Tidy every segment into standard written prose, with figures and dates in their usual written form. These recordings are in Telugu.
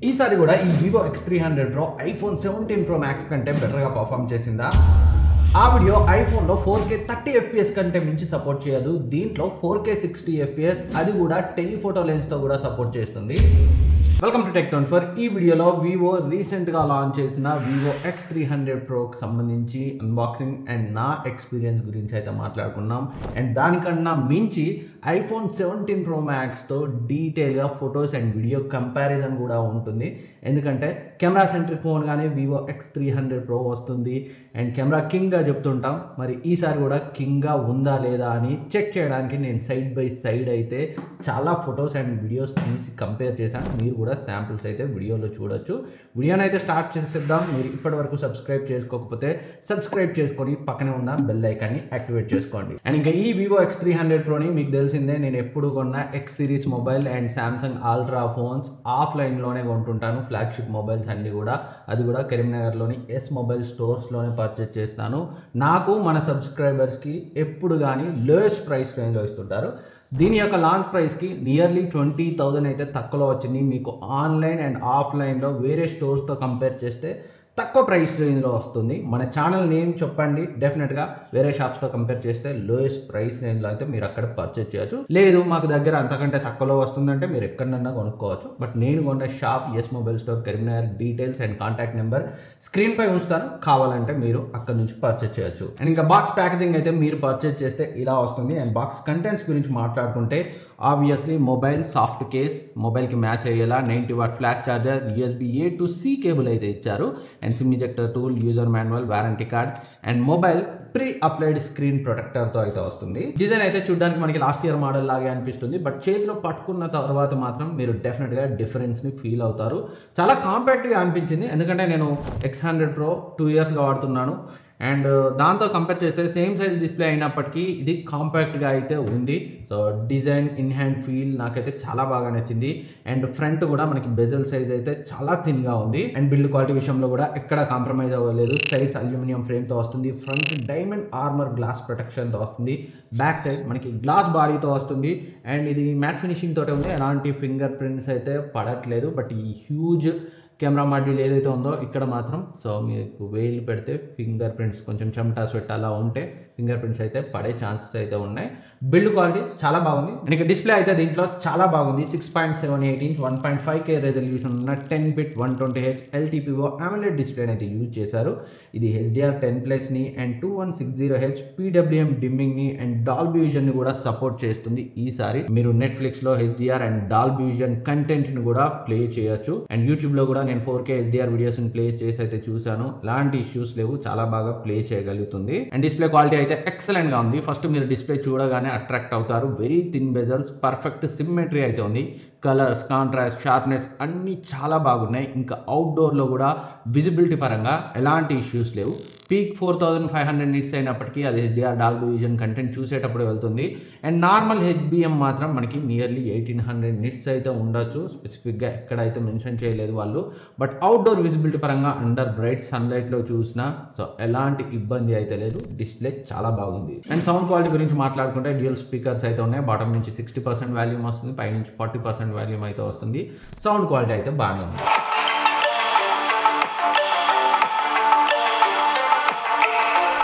ఈసారి కూడా ఈ Vivo X300 Pro iPhone 17 Pro Max కంటే బెటర్గా పర్ఫామ్ చేసిందా? ఆ వీడియో ఐఫోన్లో 4K 30 FPS కంటే మించి సపోర్ట్ చేయదు. దీంట్లో 4K 60 FPS అది కూడా టెలిఫోటో లెన్స్తో కూడా సపోర్ట్ చేస్తుంది. Welcome to Tech24. ఈ వీడియోలో వివో రీసెంట్గా లాంచ్ చేసిన వివో X300 Proకి సంబంధించి అన్బాక్సింగ్ అండ్ నా ఎక్స్పీరియన్స్ గురించి అయితే మాట్లాడుకున్నాం. అండ్ దానికన్నా మించి iPhone 17 Pro Maxతో డీటెయిల్గా ఫొటోస్ అండ్ వీడియో కంపారిజన్ కూడా ఉంటుంది. ఎందుకంటే కెమెరా సెంట్రిక్ ఫోన్ కానీ వివో X300 Pro వస్తుంది అండ్ కెమెరా కింగ్గా చెప్తుంటాం. మరి ఈసారి కూడా కింగ్గా ఉందా లేదా అని చెక్ చేయడానికి నేను సైడ్ బై సైడ్ అయితే చాలా ఫొటోస్ అండ్ వీడియోస్ తీసి కంపేర్ చేశాను. మీరు కూడా శాంపిల్స్ అయితే వీడియోలో చూడొచ్చు. వీడియోని అయితే స్టార్ట్ చేసేద్దాం. మీరు ఇప్పటివరకు సబ్స్క్రైబ్ చేసుకోకపోతే సబ్స్క్రైబ్ చేసుకొని పక్కనే ఉన్న బెల్ ఐకాన్ని యాక్టివేట్ చేసుకోండి. అండ్ ఇంకా ఈ వివో X300 Proని మీకు తెలిసిందే, నేను ఎప్పుడు కొన్న X series mobile and Samsung ultra phones ఆఫ్లైన్లోనే కొంటుంటాను. ఫ్లాగ్షిప్ మొబైల్స్ అన్నీ కూడా, అది కూడా కరీంనగర్లోని ఎస్ మొబైల్ స్టోర్స్లోనే పర్చేజ్ చేస్తాను. నాకు మన సబ్స్క్రైబర్స్కి ఎప్పుడు కానీ లోయెస్ట్ ప్రైస్ రేంజ్లో ఇస్తుంటారు. దీని యొక్క లాంచ్ ప్రైస్కి నియర్లీ 20,000 అయితే తక్కువలో వచ్చింది. మీకు ఆన్లైన్ అండ్ ఆఫ్లైన్లో వేరే స్టోర్స్తో కంపేర్ చేస్తే తక్కువ ప్రైస్ రేంజ్లో వస్తుంది. మన ఛానల్ నేమ్ చెప్పండి, డెఫినెట్గా వేరే షాప్స్తో కంపేర్ చేస్తే లోయెస్ట్ ప్రైస్ రేంజ్లో అయితే మీరు అక్కడ పర్చేజ్ చేయొచ్చు. లేదు మాకు దగ్గర అంతకంటే తక్కువలో వస్తుందంటే మీరు ఎక్కడన్నా కొనుక్కోవచ్చు. బట్ నేను కొన్న shop S mobile store Karimnagar. Details and contact number స్క్రీన్పై ఉంచుతాను, కావాలంటే మీరు అక్కడ నుంచి పర్చేజ్ చేయొచ్చు. అండ్ ఇంకా బాక్స్ ప్యాకేజింగ్ అయితే మీరు పర్చేజ్ చేస్తే ఇలా వస్తుంది. అండ్ బాక్స్ కంటెంట్స్ గురించి మాట్లాడుకుంటే ఆబ్వియస్లీ మొబైల్ సాఫ్ట్ కేస్, మొబైల్కి మ్యాచ్ అయ్యేలా 90W flash charger, USB-A to C cable అయితే ఇచ్చారు. And SIM injector tool, user manual, warranty card and mobile pre applied screen ప్రొటెక్టర్తో అయితే వస్తుంది. డిజైన్ అయితే చూడడానికి మనకి లాస్ట్ ఇయర్ మోడల్ లాగే అనిపిస్తుంది. బట్ చేతిలో పట్టుకున్న తర్వాత మాత్రం మీరు డెఫినెట్గా డిఫరెన్స్ని ఫీల్ అవుతారు. చాలా కాంపాక్ట్గా అనిపించింది. ఎందుకంటే నేను X100 Pro 2 ఇయర్స్గా వాడుతున్నాను. అండ్ దాంతో కంపేర్ చేస్తే సేమ్ సైజ్ డిస్ప్లే అయినప్పటికీ ఇది కాంపాక్ట్గా అయితే ఉంది. So design in hand feel నాకైతే చాలా బాగా నచ్చింది. అండ్ ఫ్రంట్ కూడా మనకి బెజల్ సైజ్ అయితే చాలా థిన్గా ఉంది. అండ్ బిల్డ్ క్వాలిటీ విషయంలో కూడా ఎక్కడ కాంప్రమైజ్ అవ్వలేదు. సైడ్స్ అల్యూమినియం ఫ్రేమ్తో వస్తుంది. ఫ్రంట్ డైమండ్ ఆర్మర్ గ్లాస్ ప్రొటెక్షన్తో వస్తుంది. బ్యాక్ సైడ్ మనకి గ్లాస్ బాడీతో వస్తుంది. అండ్ ఇది మ్యాట్ ఫినిషింగ్ తోటే ఉంది. ఎలాంటి ఫింగర్ ప్రింట్స్ అయితే పడట్లేదు. బట్ ఈ హ్యూజ్ కెమెరా మాడ్యూల్ ఏదైతే ఉందో ఇక్కడ మాత్రం సో మీకు వేలు పెడితే ఫింగర్ ప్రింట్స్ కొంచెం చెమటా స్వెట్ అలా ఉంటే ఫింగర్ ప్రింట్స్ అయితే పడే ఛాన్సెస్ అయితే ఉన్నాయి. బిల్డ్ క్వాలిటీ చాలా బాగుంది. అండ్ డిస్ప్లే అయితే దీంట్లో చాలా బాగుంది. 6.78 ఇంచ్ 1.5K రెజల్యూషన్ ఉన్న 10-bit 120Hz LTPO AMOLED డిస్ప్లేని అయితే యూజ్ చేశారు. ఇది HDR10+ని అండ్ 2160Hz PWM డిమ్మింగ్ని అండ్ డాల్బీ విజన్ని కూడా సపోర్ట్ చేస్తుంది. ఈసారి మీరు నెట్ఫ్లిక్స్లో HDR అండ్ డాల్బీ విజన్ కంటెంట్ని కూడా ప్లే చేయొచ్చు. అండ్ యూట్యూబ్లో కూడా నేను 4K HDR వీడియోస్ని ప్లే చేసి అయితే చూశాను. ఎలాంటి ఇష్యూస్ లేవు, చాలా బాగా ప్లే చేయగలుగుతుంది. అండ్ డిస్ప్లే క్వాలిటీ అయితే ఎక్సలెంట్ గా ఉంది. ఫస్ట్ మీరు డిస్ప్లే చూడగానే అట్రాక్ట్ అవుతారు. Very thin bezels, perfect symmetry అయితే ఉంది. కలర్స్, కాంట్రాస్ట్, షార్ప్నెస్ అన్నీ చాలా బాగున్నాయి. ఇంకా అవుట్డోర్లో కూడా విజిబిలిటీ పరంగా ఎలాంటి ఇష్యూస్ లేవు. పీక్ 4500 నిట్స్ అయినప్పటికీ అది HDR డాల్బీ విజన్ కంటెంట్ చూసేటప్పుడు వెళ్తుంది. అండ్ నార్మల్ HBM మాత్రం మనకి నియర్లీ 1800 నిట్స్ అయితే ఉండొచ్చు. స్పెసిఫిక్గా ఎక్కడైతే మెన్షన్ చేయలేదు వాళ్ళు. బట్ అవుట్డోర్ విజిబిలిటీ పరంగా అండర్ బ్రైట్ సన్లైట్లో చూసినా సో ఎలాంటి ఇబ్బంది అయితే లేదు. డిస్ప్లే చాలా బాగుంది. అండ్ సౌండ్ క్వాలిటీ గురించి మాట్లాడుకుంటే డ్యూయల్ స్పీకర్స్ అయితే ఉన్నాయి. బాటమ్ నుంచి 60% వాల్యూమ్ వస్తుంది, పై నుంచి 40% వాల్యూమ్ అయితే వస్తుంది. సౌండ్ క్వాలిటీ అయితే బాగానే ఉంది.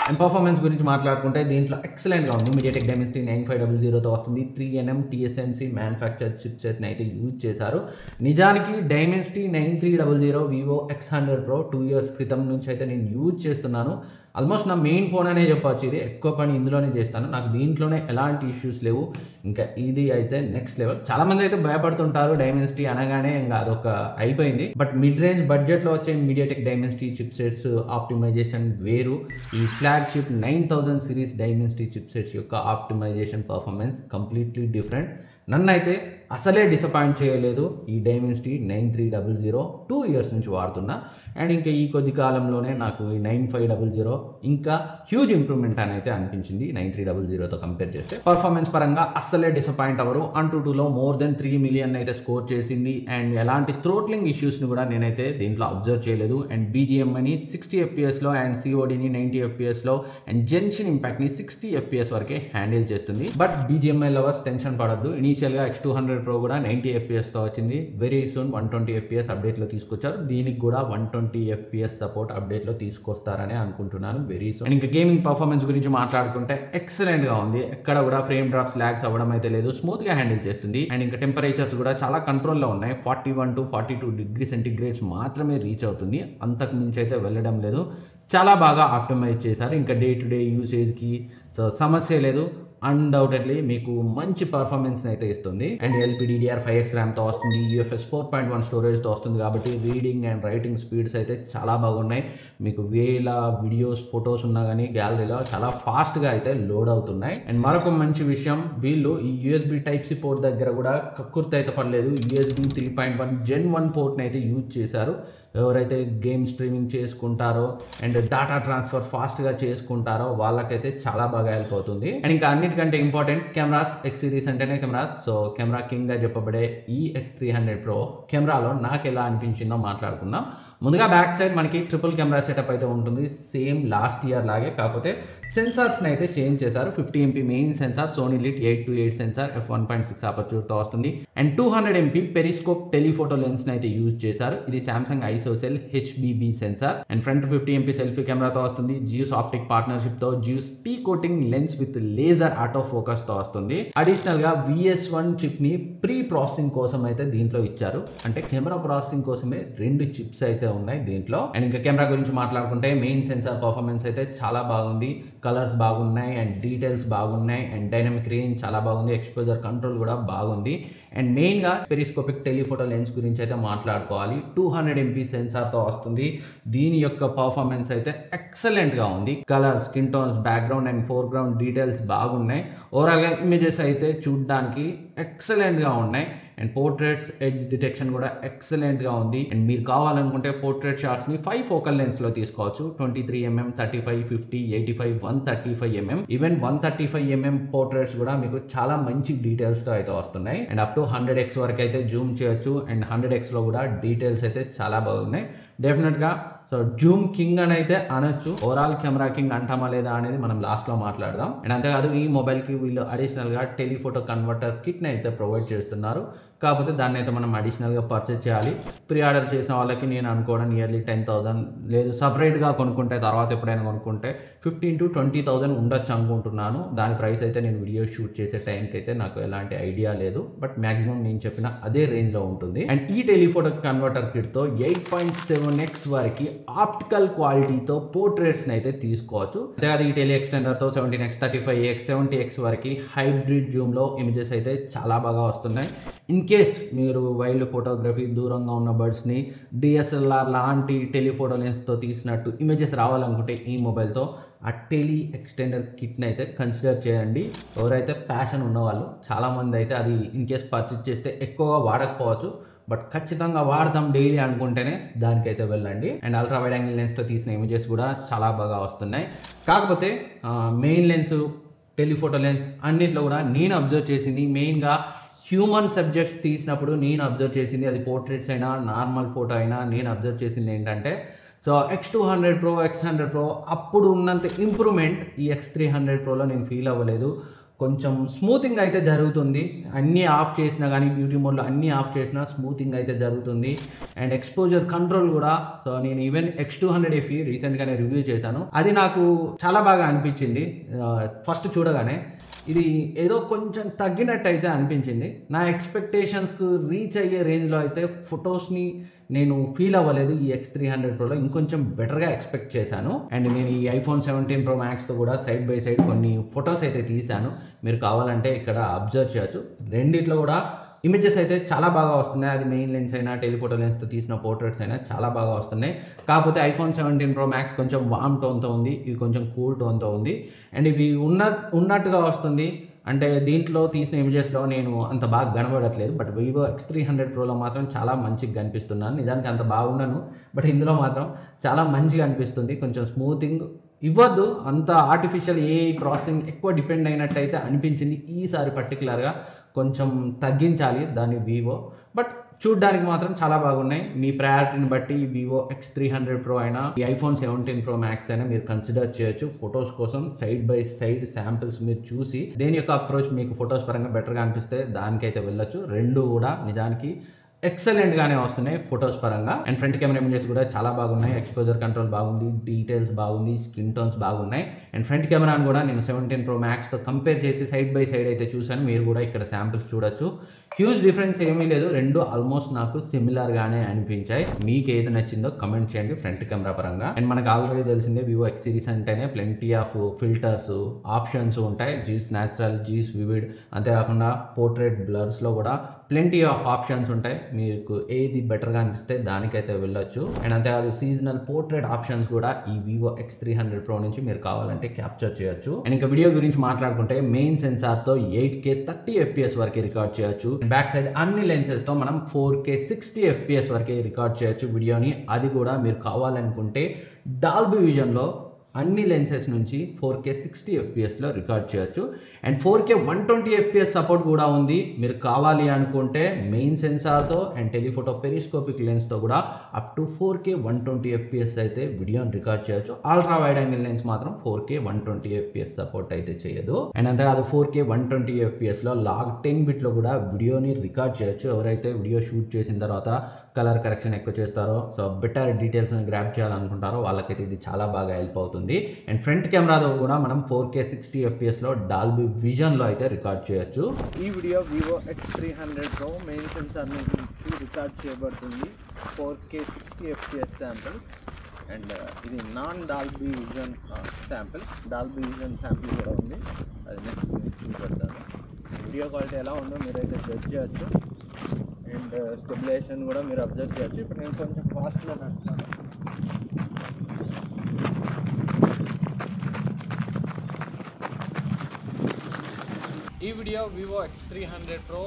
అండ్ పర్ఫార్మెన్స్ గురించి మాట్లాడుకుంటే దీంట్లో ఎక్సలెంట్గా ఉంది. MediaTek Dimensity 9500తో వస్తుంది. 3nm TSMC మ్యానుఫ్యాక్చర్ చిప్సెట్ని అయితే యూజ్ చేశారు. నిజానికి Dimensity 9300 Vivo X100 Pro 2 years క్రితం నుంచి అయితే నేను యూజ్ చేస్తున్నాను. ఆల్మోస్ట్ నా మెయిన్ ఫోన్ అనే చెప్పొచ్చు. ఇది ఎక్కువ పని ఇందులోనే చేస్తాను. నాకు దీంట్లోనే ఎలాంటి ఇష్యూస్ లేవు. ఇంకా ఇది అయితే నెక్స్ట్ లెవెల్. చాలా మంది అయితే భయపడుతుంటారు Dimensity అనగానే, ఇంకా అదొక అయిపోయింది. బట్ మిడ్ రేంజ్ బడ్జెట్లో వచ్చే MediaTek Dimensity చిప్సెట్స్ ఆప్టిమైజేషన్ వేరు. ఈ ఫ్లాగ్షిప్ 9000 సిరీస్ Dimensity చిప్సెట్స్ యొక్క ఆప్టిమైజేషన్ పర్ఫార్మెన్స్ కంప్లీట్లీ డిఫరెంట్. నన్నైతే అసలే డిసప్పాయింట్ చేయలేదు ఈ Dimensity 9300. 2 ఇయర్స్ నుంచి వాడుతున్నా. అండ్ ఇంకా ఈ కొద్ది కాలంలోనే నాకు ఈ 9500 ఇంకా హ్యూజ్ ఇంప్రూవ్మెంట్ అని అయితే అనిపించింది 9300తో కంపేర్ చేస్తే. పర్ఫార్మెన్స్ పరంగా అస్సలే డిసప్పాయింట్ అవ్వరు. Antutuలో మోర్ దెన్ 3 మిలియన్ అయితే స్కోర్ చేసింది. అండ్ ఎలాంటి థ్రోట్లింగ్ ఇష్యూస్ని కూడా నేనైతే దీంట్లో అబ్జర్వ్ చేయలేదు. అండ్ BGMని 60 FPSలో అండ్ CODని 90 FPSలో అండ్ జెన్షన్ ఇంపాక్ట్ని 60 FPS వరకే హ్యాండిల్ చేస్తుంది. బట్ BGMI లవర్స్ టెన్షన్ పడద్దు. ఇనీషియల్గా X200 Pro కూడా 90 FPSతో వచ్చింది. వెరీ సూన్ 120 FPS అప్డేట్లో తీసుకొచ్చారు. దీనికి కూడా 120 FPS సపోర్ట్ అప్డేట్లో తీసుకొస్తారని అనుకుంటున్నాను వెరీ సూన్. అండ్ ఇంకా గేమింగ్ పర్ఫార్మెన్స్ గురించి మాట్లాడుకుంటే ఎక్సలెంట్గా ఉంది. ఎక్కడ కూడా ఫ్రేమ్ డ్రాప్స్ ల్యాగ్స్ అవ్వడం అయితే లేదు. స్మూత్గా హ్యాండిల్ చేస్తుంది. అండ్ ఇంకా టెంపరేచర్స్ కూడా చాలా కంట్రోల్లో ఉన్నాయి. 41 to 42 డిగ్రీ సెంటిగ్రేడ్స్ మాత్రమే రీచ్ అవుతుంది. అంతకు మించి అయితే వెళ్ళడం లేదు. చాలా బాగా ఆప్టిమైజ్ చేశారు. ఇంకా డే టు డే యూసేజ్కి సో సమస్య లేదు. అన్డౌటెడ్లీ మీకు మంచి పర్ఫార్మెన్స్ని అయితే ఇస్తుంది. అండ్ LPDDR5X ర్యామ్తో వస్తుంది. UFS 4.1 స్టోరేజ్తో వస్తుంది కాబట్టి రీడింగ్ అండ్ రైటింగ్ స్పీడ్స్ అయితే చాలా బాగున్నాయి. మీకు వేల వీడియోస్ ఫొటోస్ ఉన్నా కానీ గ్యాలరీలో చాలా ఫాస్ట్గా అయితే లోడ్ అవుతున్నాయి. అండ్ మరొక మంచి విషయం, వీళ్ళు ఈ USB Type-C పోర్ట్ దగ్గర కూడా కక్కుర్తి అయితే పడలేదు. USB 3.1 Gen 1 పోర్ట్ని అయితే యూజ్ చేశారు. ఎవరైతే గేమ్ స్ట్రీమింగ్ చేసుకుంటారో అండ్ డాటా ట్రాన్స్ఫర్ ఫాస్ట్గా చేసుకుంటారో వాళ్ళకైతే చాలా బాగా హెల్ప్ అవుతుంది. అండ్ ఇంకా అన్నిటికంటే ఇంపార్టెంట్ కెమెరాస్. X సిరీస్ అంటేనే కెమెరాస్. సో కెమెరా కింగ్గా చెప్పబడే ఈ X300 Pro కెమెరాలో నాకు ఎలా అనిపించిందో మాట్లాడుకుందాం. ముందుగా బ్యాక్ సైడ్ మనకి ట్రిపుల్ కెమెరా సెటప్ అయితే ఉంటుంది. సేమ్ లాస్ట్ ఇయర్ లాగే, కాకపోతే సెన్సార్స్ని అయితే చేంజ్ చేశారు. 50 MP main sensor, Sony LYT 8-8 sensor, f1.6 అపర్చూర్తో వస్తుంది. అండ్ 200 MP పెరిస్కోప్ టెలిఫోటో లెన్స్ని అయితే యూజ్ చేశారు. ఇది Samsung ISOCELL HBB sensor. And front 50 MP selfie కెమెరాతో వస్తుంది. జియోస్ ఆప్టిక్ పార్ట్నర్షిప్తో Zeiss T coating lens with laser auto ఫోకస్తో వస్తుంది. అడిషనల్గా VS1 చిప్ని ప్రీ ప్రాసెసింగ్ కోసం అయితే దీంట్లో ఇచ్చారు. అంటే కెమెరా ప్రాసెసింగ్ కోసమే 2 చిప్స్ అయితే ఉన్నాయి దీంట్లో. అండ్ ఇంకా కెమెరా గురించి మాట్లాడుకుంటే మెయిన్ సెన్సార్ పర్ఫార్మెన్స్ అయితే చాలా బాగుంది. కలర్స్ బాగున్నాయి అండ్ డీటెయిల్స్ బాగున్నాయి అండ్ డైనమిక్ రేంజ్ చాలా బాగుంది. ఎక్స్పోజర్ కంట్రోల్ కూడా బాగుంది. అండ్ మెయిన్గా పెరిస్కోపిక్ టెలిఫోటో లెన్స్ గురించి అయితే మాట్లాడుకోవాలి. 200 MP సెన్సార్తో వస్తుంది. దీని యొక్క పర్ఫార్మెన్స్ అయితే ఎక్సలెంట్గా ఉంది. Colour, skin tones, background and foreground details బాగున్నాయి. ఓవరాల్గా ఇమేజెస్ అయితే చూడడానికి ఎక్సలెంట్గా ఉన్నాయి. అండ్ పోర్ట్రేట్స్ ఎడ్జ్ డిటెక్షన్ కూడా ఎక్సలెంట్గా ఉంది. అండ్ మీరు కావాలనుకుంటే పోర్ట్రేట్ షాట్స్ని 5 ఫోకల్ లెన్స్లో తీసుకోవచ్చు. 23mm, 35, 50, 85, 135mm, even 135mm portraits కూడా మీకు చాలా మంచి డీటెయిల్స్తో అయితే వస్తున్నాయి. అండ్ అప్ టు 100x వరకు అయితే జూమ్ చేయొచ్చు. అండ్ 100xలో కూడా డీటెయిల్స్ అయితే చాలా బాగున్నాయి. డెఫినెట్గా సో జూమ్ కింగ్ అని అయితే అనొచ్చు. ఓవరాల్ కెమెరా కింగ్ అంటామా లేదా అనేది మనం లాస్ట్లో మాట్లాడదాం. అండ్ అంతేకాదు ఈ మొబైల్కి వీళ్ళు అడిషనల్గా టెలిఫోటో కన్వర్టర్ కిట్ని అయితే ప్రొవైడ్ చేస్తున్నారు. కాకపోతే దాన్ని అయితే మనం అడిషనల్గా పర్చేజ్ చేయాలి. ప్రీ ఆర్డర్ చేసిన వాళ్ళకి నేను అనుకోవడం నియర్లీ 10,000 లేదు, సపరేట్గా కొనుక్కుంటే తర్వాత ఎప్పుడైనా కొనుక్కుంటే 15,000 to 20,000 ఉండొచ్చు అనుకుంటున్నాను. దాని ప్రైస్ అయితే నేను వీడియో షూట్ చేసే టైంకి అయితే నాకు ఎలాంటి ఐడియా లేదు. బట్ మ్యాక్సిమం నేను చెప్పిన అదే రేంజ్లో ఉంటుంది. అండ్ ఈ టెలిఫోటో కన్వర్టర్ కిట్తో 8.7x వరకు ఆప్టికల్ క్వాలిటీతో పోర్ట్రేట్స్ని అయితే తీసుకోవచ్చు. అంతేకాదు ఈ టెలి ఎక్స్టెండర్తో 17x, 35x, 70x వరకు హైబ్రిడ్ జూమ్లో ఇమేజెస్ అయితే చాలా బాగా వస్తున్నాయి. ఇన్ కేస్ మీరు వైల్డ్ ఫోటోగ్రఫీ, దూరంగా ఉన్న బర్డ్స్ని DSLR లాంటి టెలిఫోటో లెన్స్తో తీసినట్టు ఇమేజెస్ రావాలనుకుంటే ఈ మొబైల్తో ఆ టెలి ఎక్స్టెండర్ కిట్ని అయితే కన్సిడర్ చేయండి. ఎవరైతే ప్యాషన్ ఉన్నవాళ్ళు, చాలామంది అయితే అది ఇన్ కేస్ పర్చేజ్ చేస్తే ఎక్కువగా వాడకపోవచ్చు, బట్ ఖచ్చితంగా వాడతాం డైలీ అనుకుంటేనే దానికైతే వెళ్ళండి. అండ్ అల్ట్రా వైడ్ యాంగిల్ లెన్స్తో తీసిన ఇమేజెస్ కూడా చాలా బాగా వస్తున్నాయి. కాకపోతే మెయిన్ లెన్స్, టెలిఫోటో లెన్స్ అన్నింటిలో కూడా నేను అబ్జర్వ్ చేసింది, మెయిన్గా హ్యూమన్ సబ్జెక్ట్స్ తీసినప్పుడు నేను అబ్జర్వ్ చేసింది, అది పోర్ట్రేట్స్ అయినా నార్మల్ ఫోటో అయినా నేను అబ్జర్వ్ చేసింది ఏంటంటే, so X200 Pro, X100 Pro అప్పుడు ఉన్నంత ఇంప్రూవ్మెంట్ ఈ X300 Proలో నేను ఫీల్ అవ్వలేదు. కొంచెం స్మూతింగ్ అయితే జరుగుతుంది. అన్నీ ఆఫ్ చేసినా కానీ, బ్యూటీ మోడ్లో అన్నీ ఆఫ్ చేసినా స్మూతింగ్ అయితే జరుగుతుంది. అండ్ ఎక్స్పోజర్ కంట్రోల్ కూడా, సో నేను ఈవెన్ X200 FE రీసెంట్గానే రివ్యూ చేశాను, అది నాకు చాలా బాగా అనిపించింది. ఫస్ట్ చూడగానే ఇది ఏదో కొంచెం తగ్గినట్టు అయితే అనిపించింది. నా ఎక్స్పెక్టేషన్స్కు రీచ్ అయ్యే రేంజ్లో అయితే ఫొటోస్ని నేను ఫీల్ అవ్వలేదు. ఈ X300 Proలో ఇంకొంచెం బెటర్గా ఎక్స్పెక్ట్ చేశాను. అండ్ నేను ఈ iPhone 17 Pro Maxతో కూడా సైడ్ బై సైడ్ కొన్ని ఫొటోస్ అయితే తీశాను. మీరు కావాలంటే ఇక్కడ అబ్జర్వ్ చేయొచ్చు. రెండిట్లో కూడా ఇమేజెస్ అయితే చాలా బాగా వస్తున్నాయి. అది మెయిన్ లెన్స్ అయినా, టెలిఫోటో లెన్స్తో తీసిన పోర్ట్రేట్స్ అయినా చాలా బాగా వస్తున్నాయి. కాకపోతే iPhone 17 Pro Max కొంచెం వామ్ టోన్తో ఉంది, ఇవి కొంచెం కూల్ టోన్తో ఉంది. అండ్ ఇవి ఉన్నట్టుగా వస్తుంది. అంటే దీంట్లో తీసిన ఇమేజెస్లో నేను అంత బాగా కనబడట్లేదు. బట్ వివో X300 Proలో మాత్రం చాలా మంచిగా కనిపిస్తున్నాను. నిజానికి అంత బాగున్నాను, బట్ ఇందులో మాత్రం చాలా మంచిగా అనిపిస్తుంది. కొంచెం స్మూతింగ్ ఇవ్వద్దు, అంత ఆర్టిఫిషియల్ AI ప్రాసెసింగ్ ఎక్కువ డిపెండ్ అయినట్టయితే అనిపించింది. ఈసారి పర్టికులర్గా కొంచెం తగ్గించాలి దాన్ని వివో. బట్ చూడ్డానికి మాత్రం చాలా బాగున్నాయి. మీ ప్రయారిటీని బట్టి వివో X300 Pro అయినా ఈ iPhone 17 Pro Max అయినా మీరు కన్సిడర్ చేయొచ్చు. ఫొటోస్ కోసం సైడ్ బై సైడ్ శాంపిల్స్ మీరు చూసి దేని యొక్క అప్రోచ్ మీకు ఫొటోస్ పరంగా బెటర్గా అనిపిస్తే దానికైతే వెళ్ళొచ్చు. రెండు కూడా నిజానికి ఎక్సలెంట్ గానే వస్తున్నాయి ఫొటోస్ పరంగా. అండ్ ఫ్రంట్ కెమెరా ఇమేజెస్ కూడా చాలా బాగున్నాయి. ఎక్స్పోజర్ కంట్రోల్ బాగుంది, డీటెయిల్స్ బాగుంది, స్కిన్ టోన్స్ బాగున్నాయి. అండ్ ఫ్రంట్ కెమెరాను కూడా నేను 17 Pro Max తో కంపేర్ చేసి సైడ్ బై సైడ్ అయితే చూసాను. మీరు కూడా ఇక్కడ శాంపిల్స్ చూడొచ్చు. హ్యూజ్ డిఫరెన్స్ ఏమీ లేదు, రెండు ఆల్మోస్ట్ నాకు సిమిలర్ గానే అనిపించాయి. మీకు ఏది నచ్చిందో కమెంట్ చేయండి ఫ్రంట్ కెమెరా పరంగా. అండ్ మనకు ఆల్రెడీ తెలిసిందే వివో X సిరీస్ అంటేనే ప్లెంటీ ఆఫ్ ఫిల్టర్స్ ఆప్షన్స్ ఉంటాయి. జీస్ న్యాచురల్, జీస్ వివిడ్, అంతేకాకుండా పోర్ట్రేట్ బ్లర్స్ లో కూడా ప్లెంటీ ఆఫ్ ఆప్షన్స్ ఉంటాయి. మీకు ఏది బెటర్గా అనిపిస్తే దానికైతే వెళ్ళొచ్చు. అండ్ అంతేకాదు సీజనల్ పోర్ట్రేట్ ఆప్షన్స్ కూడా ఈ వివో X300 Pro నుంచి మీరు కావాలంటే క్యాప్చర్ చేయొచ్చు. అండ్ ఇంకా వీడియో గురించి మాట్లాడుకుంటే మెయిన్ సెన్సార్తో 8K 30 FPS వరకు రికార్డ్ చేయొచ్చు. బ్యాక్ సైడ్ అన్ని లెన్సెస్తో మనం 4K 60 FPS వరకు రికార్డ్ చేయొచ్చు వీడియోని. అది కూడా మీరు కావాలనుకుంటే డాల్బీ విజన్లో అన్ని లెన్సెస్ నుంచి 4K 60 FPSలో రికార్డ్ చేయొచ్చు. అండ్ 4K 120 FPS సపోర్ట్ కూడా ఉంది. మీరు కావాలి అనుకుంటే మెయిన్ సెన్సార్తో అండ్ టెలిఫోటో పెరిస్కోపిక్ లెన్స్తో కూడా అప్ టు 4K 120 FPS అయితే వీడియోని రికార్డ్ చేయొచ్చు. అల్ట్రా వైడ్ యాంగిల్ లెన్స్ మాత్రం 4K 120 FPS సపోర్ట్ అయితే చేయదు. అండ్ అంతేకాదు 4K 120 FPSలో లాగ్ 10 బిట్లో కూడా వీడియోని రికార్డ్ చేయొచ్చు. ఎవరైతే వీడియో షూట్ చేసిన తర్వాత కలర్ కరెక్షన్ ఎక్కువ చేస్తారో, సో బెటర్ డీటెయిల్స్ని గ్రాప్ చేయాలనుకుంటారో వాళ్ళకైతే ఇది చాలా బాగా హెల్ప్ అవుతుంది. అండ్ ఫ్రంట్ కెమెరాతో కూడా మనం 4K 60 FPSలో డాల్బీ విజన్లో అయితే రికార్డ్ చేయొచ్చు. ఈ video Vivo X300 Pro main censor నుంచి రికార్డ్ చేయబడుతుంది. 4K 60 FPS sample. అండ్ ఇది non Dolby vision sample. Dolby vision sample కూడా ఉంది, అది నెక్స్ట్ చూపెడతాను. వీడియో క్వాలిటీ ఎలా ఉందో మీరైతే జడ్జ్ చేయొచ్చు. అండ్ స్టెబిలైజేషన్ కూడా మీరు అబ్జర్వ్ చేయొచ్చు. ఇప్పుడు నేను కొంచెం ఫాస్ట్గా నడుస్తాను. ఈ video Vivo X300 Pro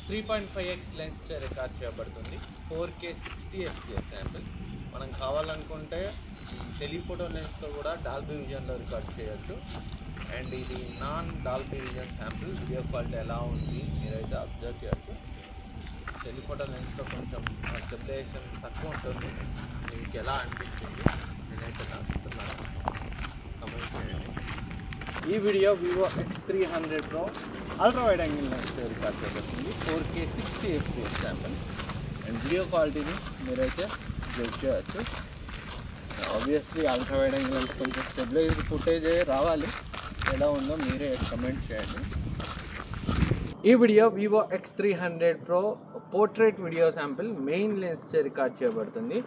3.5x లెన్స్తో రికార్డ్ చేయబడుతుంది. 4K 60 FPS sample. మనం కావాలనుకుంటే టెలిఫోటో లెన్స్తో కూడా డాల్బీ విజన్లో రికార్డ్ చేయొచ్చు. అండ్ ఇది non Dolby vision sample. Video quality ఎలా ఉంది మీరైతే అబ్జర్వ్ చేయొచ్చు. టెలిఫోటో లెన్స్తో కొంచెం స్టెబిలైజేషన్ తక్కువ ఉంటుంది. మీకు ఎలా అనిపిస్తుంది నేనైతే నడుస్తున్నాను, కమెంట్ చేయండి. ఈ video Vivo X300 Pro ultra wide angle లెన్స్తో రికార్డ్ చేయబడుతుంది. 4K 60 FPS sample. And video క్వాలిటీని మీరైతే జడ్జ్ చేయొచ్చు. Obviously ultra wide angle lens కొంచెం స్టెబిలైజ్డ్ ఫుటేజ్ రావాలి. ఎలా ఉందో మీరే కమెంట్ చేయండి. ఈ video Vivo X300 Pro portrait video sample main లెన్స్తో రికార్డ్ చేయబడుతుంది.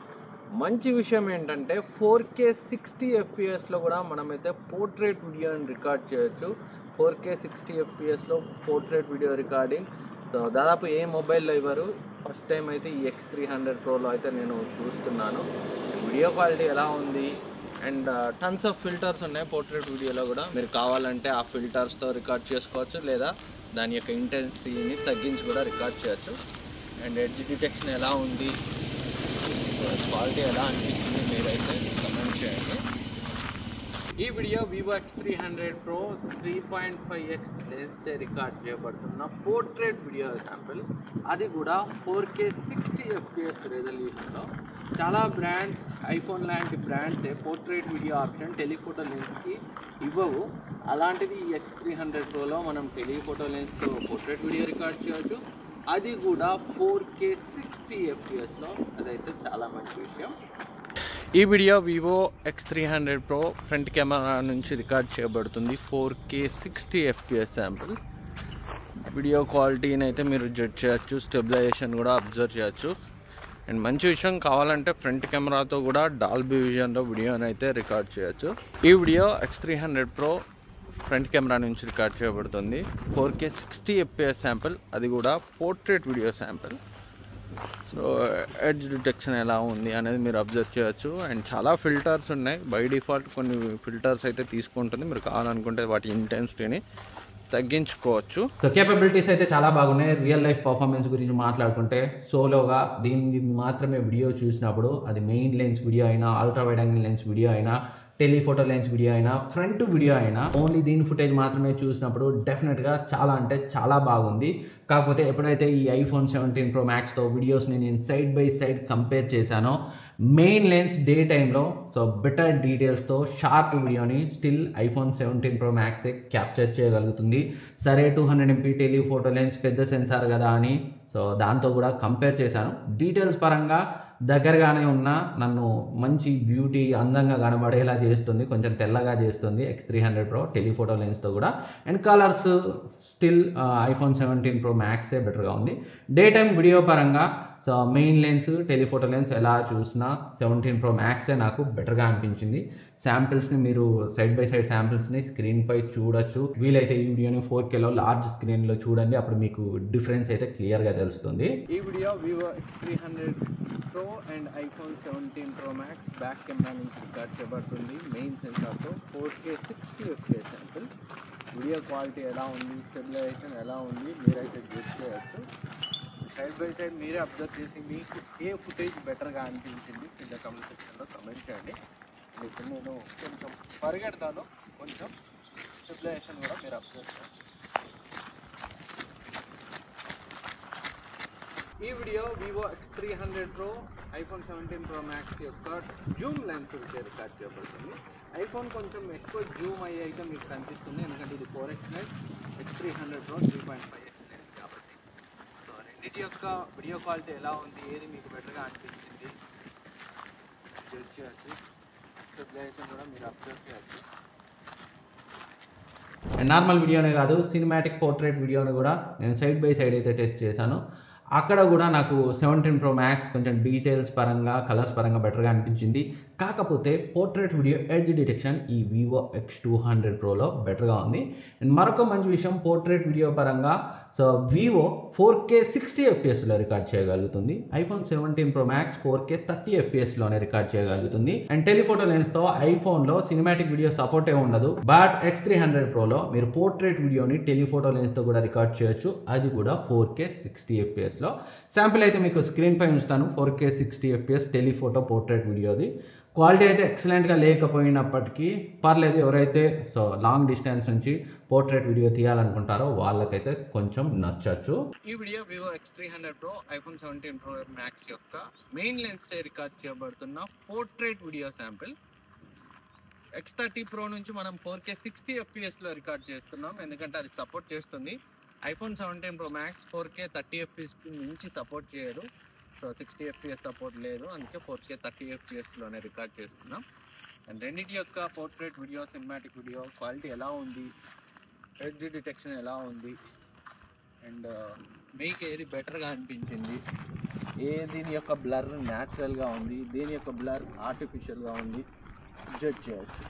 మంచి విషయం ఏంటంటే 4K 60 FPSలో కూడా మనమైతే పోర్ట్రేట్ వీడియోని రికార్డ్ చేయొచ్చు. 4K 60 FPSలో పోర్ట్రేట్ వీడియో రికార్డింగ్ సో దాదాపు ఏ మొబైల్లో ఇవ్వరు. ఫస్ట్ టైం అయితే ఈ X300 Proలో అయితే నేను చూస్తున్నాను. వీడియో క్వాలిటీ ఎలా ఉంది అండ్ టన్స్ ఆఫ్ ఫిల్టర్స్ ఉన్నాయి పోర్ట్రేట్ వీడియోలో కూడా. మీరు కావాలంటే ఆ ఫిల్టర్స్తో రికార్డ్ చేసుకోవచ్చు, లేదా దాని యొక్క ఇంటెన్సిటీని తగ్గించి కూడా రికార్డ్ చేయొచ్చు. అండ్ ఎడ్జ్ డిటెక్షన్ ఎలా ఉంది, క్వాలిటీ ఎలా అనిపిస్తుంది మీరైతే కమెంట్ చేయండి. ఈ video Vivo X300 Pro 3.5x లెన్స్తో రికార్డ్ చేయబడుతున్న పోర్ట్రేట్ వీడియో శాంపిల్. అది కూడా 4K 60 FPS రెజల్యూషన్లో. చాలా బ్రాండ్స్, ఐఫోన్ లాంటి బ్రాండ్సే పోర్ట్రేట్ వీడియో ఆప్షన్ టెలిఫోటో లెన్స్కి ఇవ్వవు. అలాంటిది ఈ X300 Proలో మనం టెలిఫోటో లెన్స్తో పోర్ట్రేట్ వీడియో రికార్డ్ చేయొచ్చు. అది కూడా 4K 60 FPSలో. అదైతే చాలా మంచి విషయం. ఈ video Vivo X300 Pro front camera నుంచి రికార్డ్ చేయబడుతుంది. 4K 60 FPS sample. వీడియో క్వాలిటీని అయితే మీరు జడ్జ్ చేయొచ్చు, స్టెబిలైజేషన్ కూడా అబ్జర్వ్ చేయొచ్చు. అండ్ మంచి విషయం, కావాలంటే ఫ్రంట్ కెమెరాతో కూడా డాల్బీ విజన్లో వీడియోని అయితే రికార్డ్ చేయొచ్చు. ఈ video X300 Pro front camera నుంచి రికార్డ్ చేయబడుతుంది. 4K 60 FPS sample. అది కూడా portrait video sample. So edge detection ఎలా ఉంది అనేది మీరు అబ్జర్వ్ చేయొచ్చు. అండ్ చాలా ఫిల్టర్స్ ఉన్నాయి. బై డిఫాల్ట్ కొన్ని ఫిల్టర్స్ అయితే తీసుకుంటుంది. మీరు కావాలనుకుంటే వాటి ఇంటెన్సిటీని తగ్గించుకోవచ్చు. సో కేపబిలిటీస్ అయితే చాలా బాగున్నాయి. రియల్ లైఫ్ పర్ఫార్మెన్స్ గురించి మాట్లాడుకుంటే సోలోగా దీన్ని మాత్రమే వీడియో చూసినప్పుడు, అది మెయిన్ లెన్స్ వీడియో అయినా, ultra wide angle lens video అయినా, టెలిఫోటో లెన్స్ వీడియో అయినా ఫ్రంట్ వీడియో అయినా ఓన్లీ దీని ఫుటేజ్ మాత్రమే చూసినప్పుడు డెఫినెట్గా చాలా అంటే చాలా బాగుంది. కాకపోతే ఎప్పుడైతే ఈ ఐఫోన్ 17 Pro Maxతో వీడియోస్ని నేను సైడ్ బై సైడ్ కంపేర్ చేశానో మెయిన్ లెన్స్ డే టైంలో సో బెటర్ డీటెయిల్స్తో షార్ప్ వీడియోని still iPhone 17 Pro Max capture చేయగలుగుతుంది. సరే 200 MP టెలిఫోటో లెన్స్ పెద్ద సెన్సార్ కదా అని సో దాంతో కూడా కంపేర్ చేశాను. డీటెయిల్స్ పరంగా దగ్గరగానే ఉన్న నన్ను మంచి బ్యూటీ అందంగా కనబడేలా చేస్తుంది, కొంచెం తెల్లగా చేస్తుంది X300 Pro టెలిఫోటో లెన్స్తో కూడా. And colours still iPhone 17 Pro Max బెటర్గా ఉంది. డే టైమ్ వీడియో పరంగా so main lens telephoto lens ఎలా చూసినా 17 Pro Max నాకు బెటర్గా అనిపించింది. శాంపిల్స్ని మీరు సైడ్ బై సైడ్ శాంపిల్స్ని స్క్రీన్పై చూడొచ్చు. వీలైతే ఈ వీడియోని 4Kలో లార్జ్ స్క్రీన్లో చూడండి, అప్పుడు మీకు డిఫరెన్స్ అయితే క్లియర్గా తెలుస్తుంది. ఈ video Vivo X300 Pro and iPhone 17 Pro Max back camera నుంచి రికార్డ్ చేయబడుతుంది. మెయిన్ సెన్సార్తో 4K 60 FPS sample. Video quality ఎలా ఉంది, స్టెబిలైజేషన్ ఎలా ఉంది మీరైతే జడ్జ్ చేయొచ్చు. సైడ్ బై సైడ్ మీరే అబ్జర్వ్ చేసి మీకు ఏ ఫుటేజ్ బెటర్గా అనిపించింది కింద కమెంట్ సెక్షన్లో కమెంట్ చేయండి. ఇప్పుడు నేను కొంచెం పరిగెడతాను, కొంచెం స్టెబిలైజేషన్ కూడా మీరు అబ్జర్వ్ చేయండి. ఈ video Vivo X300 Pro iPhone 17 Pro Max యొక్క జూమ్ లెన్స్ రికార్డ్ చేయబడుతుంది. ఐఫోన్ కొంచెం ఎక్కువ జూమ్ అయ్యి అయితే మీకు కనిపిస్తుంది, ఎందుకంటే ఇది 4x lens, X300 Pro 3.5x lens కాబట్టి. సో రెండింటి యొక్క వీడియో క్వాలిటీ ఎలా ఉంది, ఏది మీకు బెటర్గా అనిపించింది జడ్జ్ చేయొచ్చు. స్టెబిలైజేషన్ కూడా మీరు అబ్జర్వ్ చేయొచ్చు. అండ్ నార్మల్ వీడియోనే కాదు, సినిమాటిక్ పోర్ట్రేట్ వీడియోని కూడా నేను సైడ్ బై సైడ్ అయితే టెస్ట్ చేశాను. అక్కడ కూడా నాకు 17 Pro Max కొంచెం డీటెయిల్స్ పరంగా కలర్స్ పరంగా బెటర్గా అనిపించింది. కాకపోతే పోర్ట్రేట్ వీడియో ఎడ్జ్ డిటెక్షన్ ఈ వివో X200 Proలో బెటర్గా ఉంది. అండ్ మరొక మంచి విషయం, పోర్ట్రేట్ వీడియో పరంగా సో వివో 4K 60 FPSలో రికార్డ్ చేయగలుగుతుంది. ఐఫోన్ 17 Pro Max 4K 30 FPSలోనే రికార్డ్ చేయగలుగుతుంది. అండ్ టెలిఫోటో లెన్స్తో ఐఫోన్లో సినిమాటిక్ వీడియో సపోర్టే ఉండదు, బట్ X300 Proలో మీరు పోర్ట్రేట్ వీడియోని టెలిఫోటో లెన్స్తో కూడా రికార్డ్ చేయొచ్చు, అది కూడా 4K 60 FPS. శాంపిల్ అయితే మీకు స్క్రీన్ పై ఉంచుతాను. 4K 60 FPS టెలిఫోటో పోర్ట్రేట్ వీడియోది. క్వాలిటీ అయితే ఎక్సలెంట్గా లేకపోయినప్పటికీ పర్లేదు, ఎవరైతే సో లాంగ్ డిస్టెన్స్ నుంచి పోర్ట్రేట్ వీడియో తీయాలనుకుంటారో వాళ్ళకైతే కొంచెం నచ్చచ్చు. ఈ video Vivo X300 Pro iPhone 17 Pro Max యొక్క మెయిన్ లెన్స్ రికార్డ్ చేయబడుతున్న portrait video sample. X30 Pro నుంచి మనం 4K 60 FPSలో రికార్డ్ చేస్తున్నాం, ఎందుకంటే అది సపోర్ట్ చేస్తుంది. IPhone 17 Pro Max 4K 30 FPS నుంచి సపోర్ట్ చేయదు, సో 60 FPS సపోర్ట్ లేదు, అందుకే 4K 30 FPSలోనే రికార్డ్ చేస్తున్నాం. అండ్ రెండింటి యొక్క portrait video cinematic video quality ఎలా ఉంది, ఎడ్జ్ డిటెక్షన్ ఎలా ఉంది, అండ్ మీకు ఏది బెటర్గా అనిపించింది, దీని యొక్క బ్లర్ న్యాచురల్గా ఉంది, దీని యొక్క బ్లర్ ఆర్టిఫిషియల్గా ఉంది జడ్జ్ చేయొచ్చు.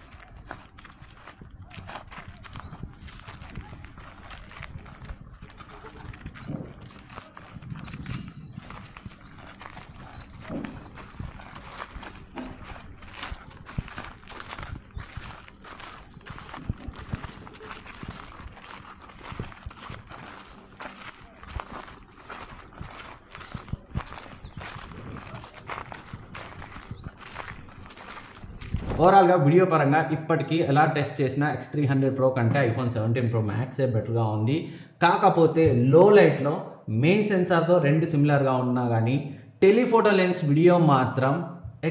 ఓవరాల్గా వీడియో పరంగా ఇప్పటికీ ఎలా టెస్ట్ చేసినా X300 Pro కంటే ఐఫోన్ 17 Pro Max బెటర్గా ఉంది. కాకపోతే లో లైట్లో మెయిన్ సెన్సార్తో రెండు సిమిలర్గా ఉన్నా కానీ టెలిఫోటో లెన్స్ వీడియో మాత్రం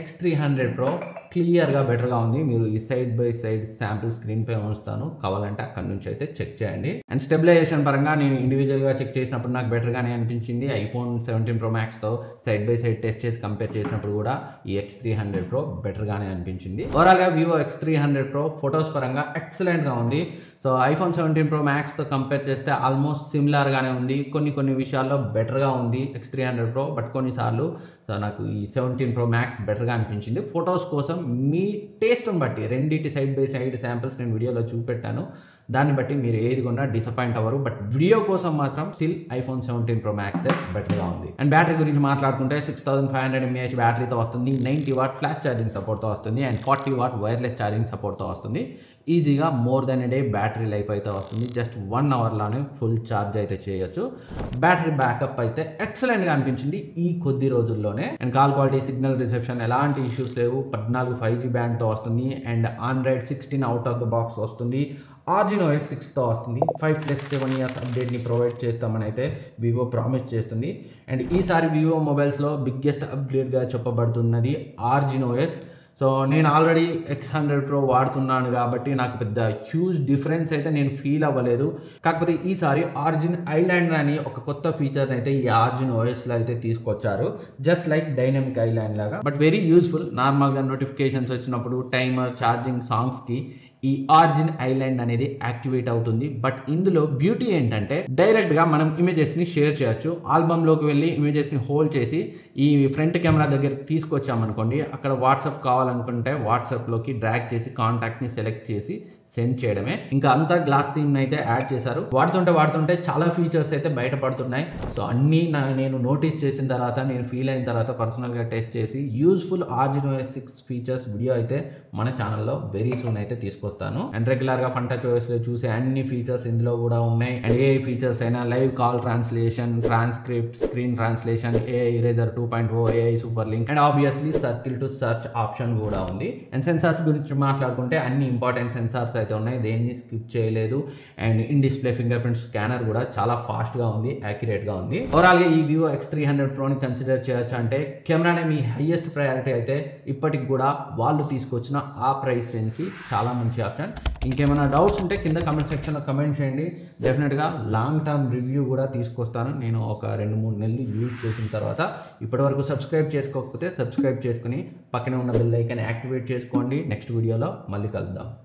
X300 Pro క్లియర్గా బెటర్గా ఉంది. మీరు ఈ side by side sample screen పై ఉంచుతాను, కావాలంటే అక్కడ నుంచి అయితే చెక్ చేయండి. అండ్ స్టెబిలైజేషన్ పరంగా నేను ఇండివిజువల్గా చెక్ చేసినప్పుడు నాకు బెటర్గానే అనిపించింది. ఐఫోన్ 17 Pro Maxతో సైడ్ బై సైడ్ టెస్ట్ చేసి కంపేర్ చేసినప్పుడు కూడా ఈ X300 Pro బెటర్గానే అనిపించింది. ఓవరాల్గా వివో X300 Pro ఫొటోస్ పరంగా ఎక్సలెంట్గా ఉంది. సో ఐఫోన్ 17 Pro Maxతో కంపేర్ చేస్తే ఆల్మోస్ట్ సిమిలర్గానే ఉంది. కొన్ని విషయాల్లో బెటర్గా ఉంది X300 Pro, బట్ కొన్నిసార్లు సో నాకు ఈ 17 Pro Max బెటర్గా అనిపించింది. ఫొటోస్ కోసం మీ టేస్ట్ని బట్టి రెండింటి సైడ్ బై సైడ్ శాంపిల్స్ నేను వీడియోలో చూపెట్టాను, దాన్ని బట్టి మీరు ఏది కొన్నా డిసప్పాయింట్ అవ్వరు. బట్ వీడియో కోసం మాత్రం స్టిల్ ఐఫోన్ 17 Pro Max బెటర్గా ఉంది. అండ్ బ్యాటరీ గురించి మాట్లాడుకుంటే 6500 mAh బ్యాటరీతో వస్తుంది, 90 వాట్ ఫ్లాష్ ఛార్జింగ్ సపోర్ట్తో వస్తుంది, అండ్ 40 వాట్ వైర్లెస్ ఛార్జింగ్ సపోర్ట్తో వస్తుంది. ఈజీగా more than a day battery life అయితే వస్తుంది. జస్ట్ 1 అవర్లోనే ఫుల్ ఛార్జ్ అయితే చేయొచ్చు. బ్యాటరీ బ్యాకప్ అయితే ఎక్సలెంట్గా అనిపించింది ఈ కొద్ది రోజుల్లోనే. And call quality, signal reception ఎలాంటి ఇష్యూస్ లేవు. 14 5G బ్యాండ్తో వస్తుంది and Android 16 out of the box వస్తుంది. ఆర్జినోఎస్ 6తో వస్తుంది. 5+7 ఇయర్స్ అప్డేట్ని ప్రొవైడ్ చేస్తామని అయితే వివో ప్రామిస్ చేస్తుంది. అండ్ ఈసారి వివో మొబైల్స్లో బిగ్గెస్ట్ అప్డేట్గా చెప్పబడుతున్నది ఆర్జినోఎస్. సో నేను ఆల్రెడీ X100 Pro వాడుతున్నాను కాబట్టి నాకు పెద్ద హ్యూజ్ డిఫరెన్స్ అయితే నేను ఫీల్ అవ్వలేదు. కాకపోతే ఈసారి ఆరిజిన్ ఐలాండ్ అని ఒక కొత్త ఫీచర్ని అయితే ఈ ఆర్జినోఎస్లో అయితే తీసుకొచ్చారు. జస్ట్ లైక్ డైనమిక్ ఐలాండ్ లాగా, బట్ వెరీ యూస్ఫుల్. నార్మల్గా నోటిఫికేషన్స్ వచ్చినప్పుడు టైమర్, ఛార్జింగ్, సాంగ్స్కి ఈ ఆరిజిన్ ఐలాండ్ అనేది యాక్టివేట్ అవుతుంది. బట్ ఇందులో బ్యూటీ ఏంటంటే డైరెక్ట్గా మనం ఇమేజెస్ని షేర్ చేయొచ్చు. ఆల్బమ్లోకి వెళ్ళి ఇమేజెస్ని హోల్డ్ చేసి ఈ ఫ్రంట్ కెమెరా దగ్గరికి తీసుకొచ్చామనుకోండి, అక్కడ వాట్సాప్ కావాలనుకుంటే వాట్సాప్లోకి డ్రాగ్ చేసి కాంటాక్ట్ని సెలెక్ట్ చేసి సెండ్ చేయడమే. ఇంకా అంతా గ్లాస్ థీమ్ని అయితే యాడ్ చేశారు. వాడుతుంటే చాలా ఫీచర్స్ అయితే బయటపడుతున్నాయి. సో అన్నీ నేను నోటీస్ చేసిన తర్వాత, నేను ఫీల్ అయిన తర్వాత పర్సనల్గా టెస్ట్ చేసి యూజ్ఫుల్ ఆర్జినోఎస్ 6 ఫీచర్స్ వీడియో అయితే మన ఛానల్లో వెరీ సూన్ అయితే తీసుకొస్తాను. అండ్ రెగ్యులర్గా FunTouchOS చూసే అన్ని ఫీచర్స్ ఇందులో కూడా ఉన్నాయి. అండ్ ఏ ఫీచర్స్ అయినా live call translation, transcript, screen translation, AI Eraser 2.0, AI Super Link and obviously circle to search option కూడా ఉంది. అండ్ సెన్సార్స్ గురించి మాట్లాడుకుంటే అన్ని ఇంపార్టెంట్ సెన్సార్స్ అయితే ఉన్నాయి, దేన్ని స్కిప్ చేయలేదు. And in display finger print scanner కూడా చాలా ఫాస్ట్గా ఉంది, యాక్యురేట్గా ఉంది. ఓవరాల్గా ఈ వివో X300 Proని కన్సిడర్ చేయొచ్చు అంటే కెమెరానే మీ హైయెస్ట్ ప్రయారిటీ అయితే ఇప్పటికి కూడా వాళ్ళు తీసుకొచ్చిన ఆ ప్రైస్ రేంజ్కి చాలా మంచి ఆప్షన్. ఇంకేమైనా డౌట్స్ ఉంటే కింద కమెంట్ సెక్షన్లో కమెంట్ చేయండి. డెఫినెట్గా లాంగ్ టర్మ్ రివ్యూ కూడా తీసుకొస్తాను నేను ఒక 2-3 నెలలు యూజ్ చేసిన తర్వాత. ఇప్పటివరకు సబ్స్క్రైబ్ చేసుకోకపోతే సబ్స్క్రైబ్ చేసుకుని పక్కనే ఉన్న బెల్ ఐకాన్ యాక్టివేట్ చేసుకోండి. నెక్స్ట్ వీడియోలో మళ్ళీ కలుద్దాం.